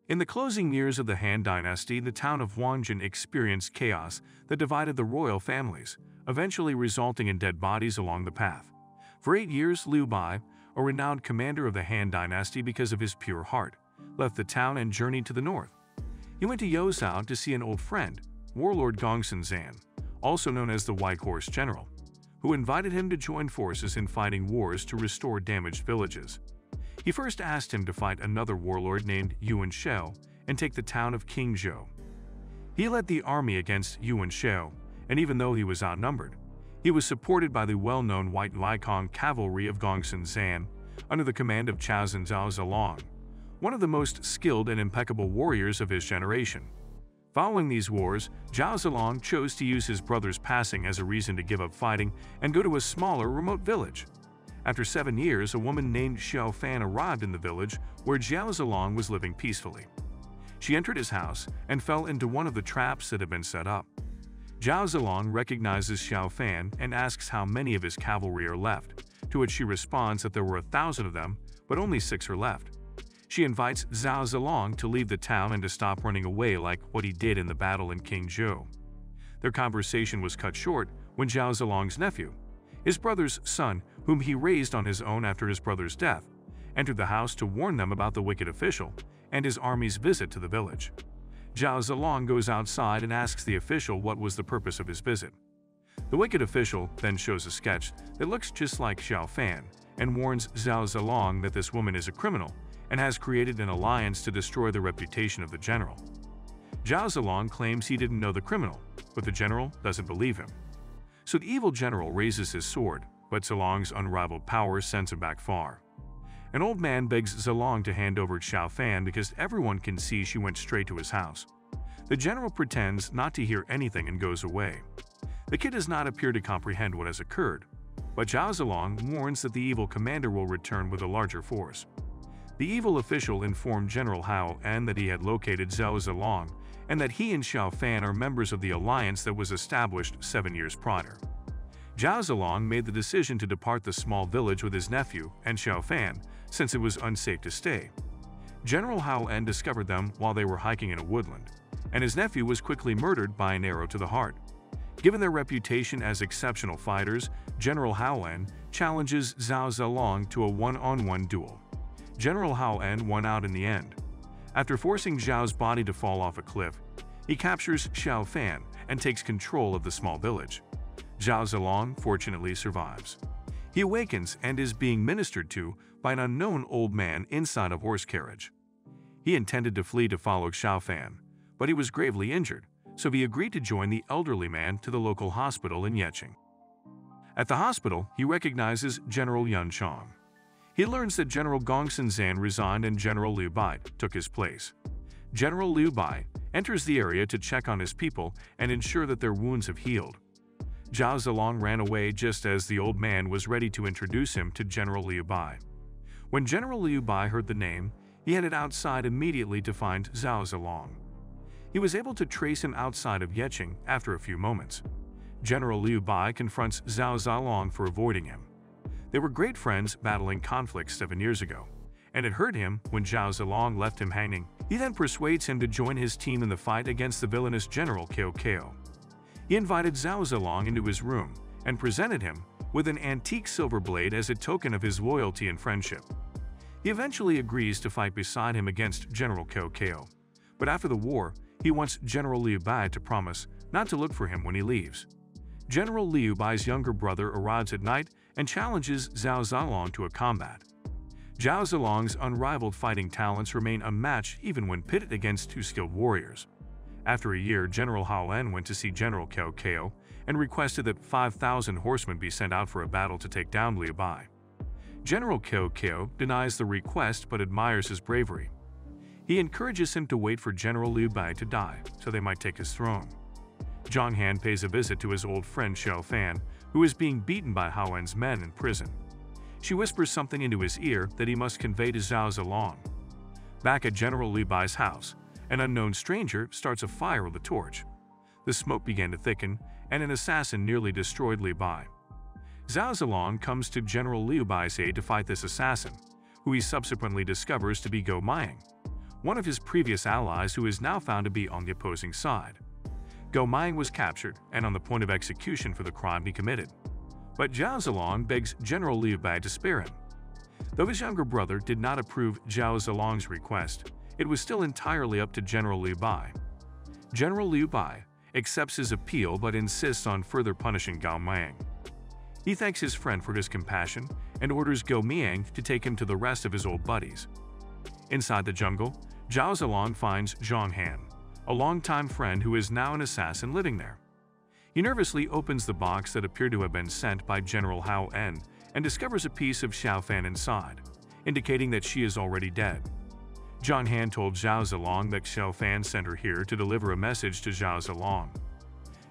In the closing years of the Han Dynasty, the town of Wanjin experienced chaos that divided the royal families, eventually resulting in dead bodies along the path. For 8 years, Liu Bei, a renowned commander of the Han Dynasty because of his pure heart, left the town and journeyed to the north. He went to Yozhou to see an old friend, warlord Gongsun Zan, also known as the White Horse General, who invited him to join forces in fighting wars to restore damaged villages. He first asked him to fight another warlord named Yuan Shao and take the town of Qingzhou. He led the army against Yuan Shao, and even though he was outnumbered, he was supported by the well-known White Likong cavalry of Gongsun Zan under the command of Zhao Zilong, one of the most skilled and impeccable warriors of his generation. Following these wars, Zhao Zilong chose to use his brother's passing as a reason to give up fighting and go to a smaller, remote village. After 7 years, a woman named Xiao Fan arrived in the village where Zhao Zilong was living peacefully. She entered his house and fell into one of the traps that had been set up. Zhao Zilong recognizes Xiao Fan and asks how many of his cavalry are left, to which she responds that there were 1,000 of them, but only 6 are left. She invites Zhao Zilong to leave the town and to stop running away like what he did in the battle in Qingzhou. Their conversation was cut short when Zhao Zilong's nephew, his brother's son, whom he raised on his own after his brother's death, entered the house to warn them about the wicked official and his army's visit to the village. Zhao Zilong goes outside and asks the official what was the purpose of his visit. The wicked official then shows a sketch that looks just like Xiao Fan and warns Zhao Zilong that this woman is a criminal and has created an alliance to destroy the reputation of the general. Zhao Zilong claims he didn't know the criminal, but the general doesn't believe him. So the evil general raises his sword, but Zilong's unrivaled power sends him back far. An old man begs Zilong to hand over Xiao Fan because everyone can see she went straight to his house. The general pretends not to hear anything and goes away. The kid does not appear to comprehend what has occurred, but Zhao Zilong warns that the evil commander will return with a larger force. The evil official informed General Hao En that he had located Zhao Zilong and that he and Xiao Fan are members of the alliance that was established 7 years prior. Zhao Zilong made the decision to depart the small village with his nephew and Xiao Fan since it was unsafe to stay. General Hao En discovered them while they were hiking in a woodland, and his nephew was quickly murdered by an arrow to the heart. Given their reputation as exceptional fighters, General Hao En challenges Zhao Zilong to a one-on-one duel. General Hao En won out in the end. After forcing Zhao's body to fall off a cliff, he captures Xiao Fan and takes control of the small village. Zhao Zilong fortunately survives. He awakens and is being ministered to by an unknown old man inside a horse carriage. He intended to flee to follow Xiao Fan, but he was gravely injured, so he agreed to join the elderly man to the local hospital in Yeqing. At the hospital, he recognizes General Yun Chong. He learns that General Gongsun Zan resigned and General Liu Bei took his place. General Liu Bei enters the area to check on his people and ensure that their wounds have healed. Zhao Zilong ran away just as the old man was ready to introduce him to General Liu Bei. When General Liu Bei heard the name, he headed outside immediately to find Zhao Zilong. He was able to trace him outside of Yeqing after a few moments. General Liu Bei confronts Zhao Zilong for avoiding him. They were great friends battling conflicts 7 years ago, and it hurt him when Zhao Zilong left him hanging. He then persuades him to join his team in the fight against the villainous General Xiahou. He invited Zhao Zilong into his room and presented him with an antique silver blade as a token of his loyalty and friendship. He eventually agrees to fight beside him against General Xiahou, but after the war, he wants General Liu Bei to promise not to look for him when he leaves. General Liu Bei's younger brother arrives at night and challenges Zhao Zilong to a combat. Zhao Zilong's unrivaled fighting talents remain unmatched even when pitted against 2 skilled warriors. After a year, General Hao En went to see General Xiahou and requested that 5,000 horsemen be sent out for a battle to take down Liu Bei. General Xiahou denies the request but admires his bravery. He encourages him to wait for General Liu Bei to die so they might take his throne. Zhang Han pays a visit to his old friend Xiao Fan, who is being beaten by Hao En's men in prison. She whispers something into his ear that he must convey to Zhao Zilong. Back at General Liu Bei's house, an unknown stranger starts a fire with a torch. The smoke began to thicken, and an assassin nearly destroyed Liu Bei. Zhao Zilong comes to General Liu Bei's aid to fight this assassin, who he subsequently discovers to be Go Maying, one of his previous allies who is now found to be on the opposing side. Gao Ze was captured and on the point of execution for the crime he committed. But Zhao Zilong begs General Liu Bei to spare him. Though his younger brother did not approve Zhao Zilong's request, it was still entirely up to General Liu Bei. General Liu Bei accepts his appeal but insists on further punishing Gao Ze. He thanks his friend for his compassion and orders Gao Ze to take him to the rest of his old buddies. Inside the jungle, Zhao Zilong finds Zhang Han, a longtime friend who is now an assassin living there. He nervously opens the box that appeared to have been sent by General Hao En and discovers a piece of Xiao Fan inside, indicating that she is already dead. Zhang Han told Zhao Zilong that Xiao Fan sent her here to deliver a message to Zhao Zilong.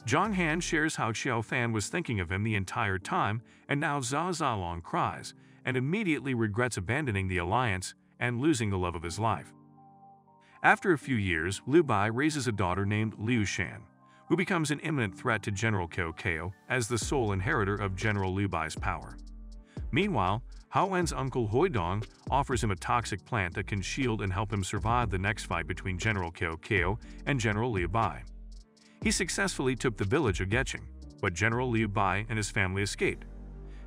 Zhang Han shares how Xiao Fan was thinking of him the entire time, and now Zhao Zilong cries and immediately regrets abandoning the alliance and losing the love of his life. After a few years, Liu Bei raises a daughter named Liu Shan, who becomes an imminent threat to General Xiahou Qingyi as the sole inheritor of General Liu Bei's power. Meanwhile, Hao En's uncle Huidong offers him a toxic plant that can shield and help him survive the next fight between General Xiahou Qingyi and General Liu Bei. He successfully took the village of Yecheng, but General Liu Bei and his family escaped.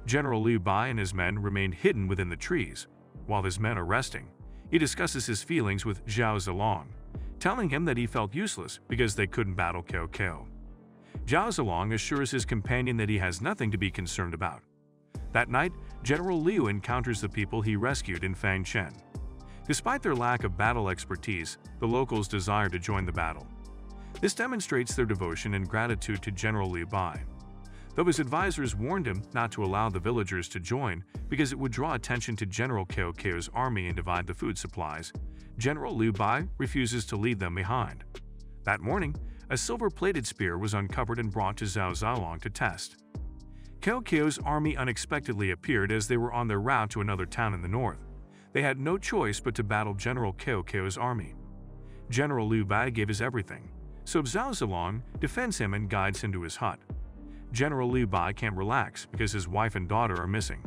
General Liu Bei and his men remained hidden within the trees. While his men are resting, he discusses his feelings with Zhao Zilong, telling him that he felt useless because they couldn't battle Xiahou Qingyi. Zhao Zilong assures his companion that he has nothing to be concerned about. That night, General Liu encounters the people he rescued in Fangchen. Despite their lack of battle expertise, the locals desire to join the battle. This demonstrates their devotion and gratitude to General Liu Bei. Though his advisors warned him not to allow the villagers to join because it would draw attention to General Xiahou Qingyi's army and divide the food supplies, General Liu Bei refuses to leave them behind. That morning, a silver-plated spear was uncovered and brought to Zhao Zilong to test. Xiahou Qingyi's army unexpectedly appeared as they were on their route to another town in the north. They had no choice but to battle General Xiahou Qingyi's army. General Liu Bei gave his everything, so Zhao Zilong defends him and guides him to his hut. General Liu Bei can't relax because his wife and daughter are missing.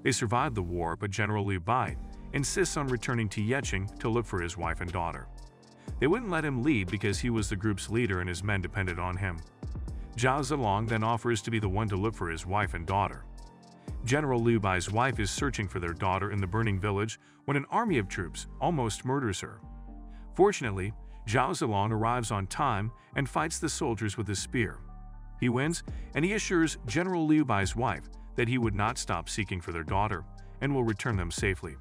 They survived the war, but General Liu Bei insists on returning to Yecheng to look for his wife and daughter. They wouldn't let him leave because he was the group's leader and his men depended on him. Zhao Zilong then offers to be the one to look for his wife and daughter. General Liu Bei's wife is searching for their daughter in the burning village when an army of troops almost murders her. Fortunately, Zhao Zilong arrives on time and fights the soldiers with his spear. He wins, and he assures General Liu Bei's wife that he would not stop seeking for their daughter and will return them safely.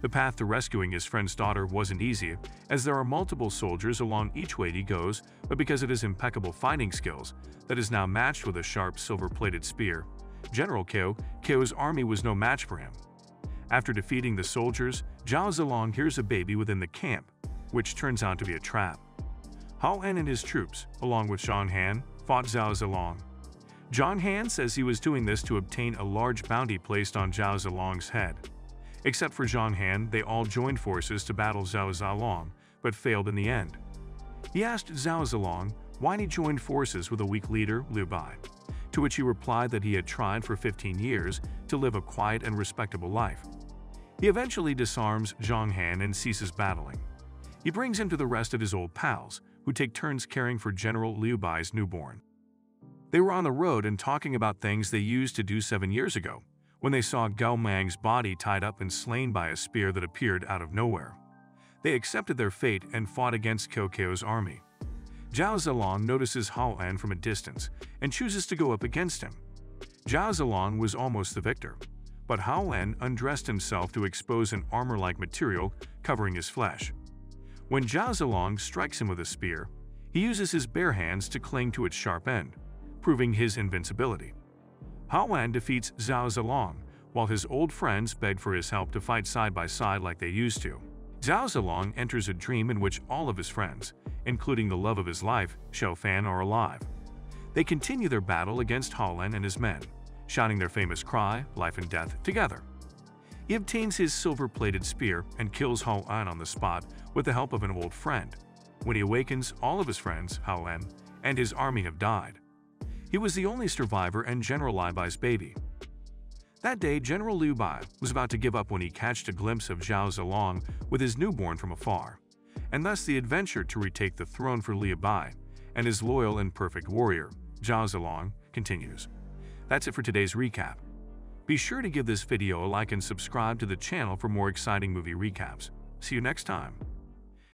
The path to rescuing his friend's daughter wasn't easy, as there are multiple soldiers along each way he goes, but because of his impeccable fighting skills that is now matched with a sharp silver-plated spear, General Xiahou Qingyi's army was no match for him. After defeating the soldiers, Zhao Zilong hears a baby within the camp, which turns out to be a trap. Hao En and his troops, along with Zhang Han, fought Zhao Zilong. Zhang Han says he was doing this to obtain a large bounty placed on Zhao Zilong's head. Except for Zhang Han, they all joined forces to battle Zhao Zilong, but failed in the end. He asked Zhao Zilong why he joined forces with a weak leader, Liu Bei, to which he replied that he had tried for 15 years to live a quiet and respectable life. He eventually disarms Zhang Han and ceases battling. He brings him to the rest of his old pals, who take turns caring for General Liu Bei's newborn. They were on the road and talking about things they used to do 7 years ago, when they saw Gao Ze's body tied up and slain by a spear that appeared out of nowhere. They accepted their fate and fought against Xiahou Qingyi's army. Zhao Zilong notices Hao En from a distance and chooses to go up against him. Zhao Zilong was almost the victor, but Hao En undressed himself to expose an armor-like material covering his flesh. When Zhao Zilong strikes him with a spear, he uses his bare hands to cling to its sharp end, proving his invincibility. Hao En defeats Zhao Zilong, while his old friends beg for his help to fight side by side like they used to. Zhao Zilong enters a dream in which all of his friends, including the love of his life, Xiao Fan, are alive. They continue their battle against Hao En and his men, shouting their famous cry, life and death, together. He obtains his silver-plated spear and kills Hao En on the spot with the help of an old friend. When he awakens, all of his friends, Hao En, and his army have died. He was the only survivor and General Liu Bei's baby. That day, General Liu Bei was about to give up when he catched a glimpse of Zhao Zilong with his newborn from afar. and thus the adventure to retake the throne for Liu Bei and his loyal and perfect warrior, Zhao Zilong, continues. That's it for today's recap. Be sure to give this video a like and subscribe to the channel for more exciting movie recaps. See you next time.